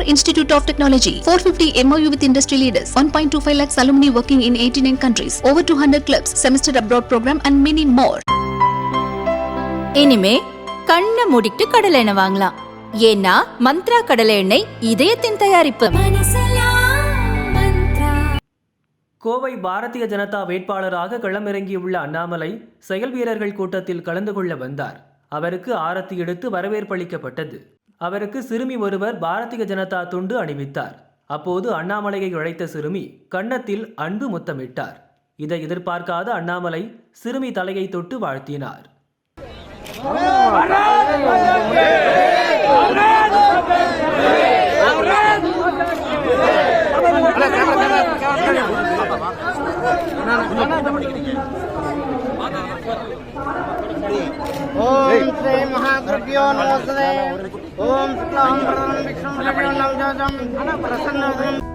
Bangalore Institute of Technology, 450 MOU with industry leaders, 1.25 lakhs alumni working in 89 countries, over 200 clubs, semester abroad program and many more. இனிமே கண்ணை மூடிட்டு கடலை எண்ணெய் வாங்கலாம். ஏன்னா மந்த்ரா கடலை எண்ணெய் இதயத்தின் தயாரிப்பு. கோவை பாரதிய ஜனதா வேட்பாளராக களமிறங்கியுள்ள அண்ணாமலை செயல் வீரர்கள் கூட்டத்தில் கலந்து கொள்ள வந்தார். அவருக்கு ஆரத்தி எடுத்து வரவேற்பளிக்கப்பட்டது. அவருக்கு சிறுமி ஒருவர் பாரதிய ஜனதா துண்டு அணிவித்தார். அப்போது அண்ணாமலையை அழைத்த சிறுமி கன்னத்தில் அன்பு முத்தமிட்டார். இதை எதிர்பார்க்காத அண்ணாமலை சிறுமி தலையை தொட்டு வாழ்த்தினார். ओम श्री महागुरुभ्यो नमस्ते। ओम शुक्लां वरदं विष्णुं शशिवर्णं चतुर्भुजं प्रसन्नं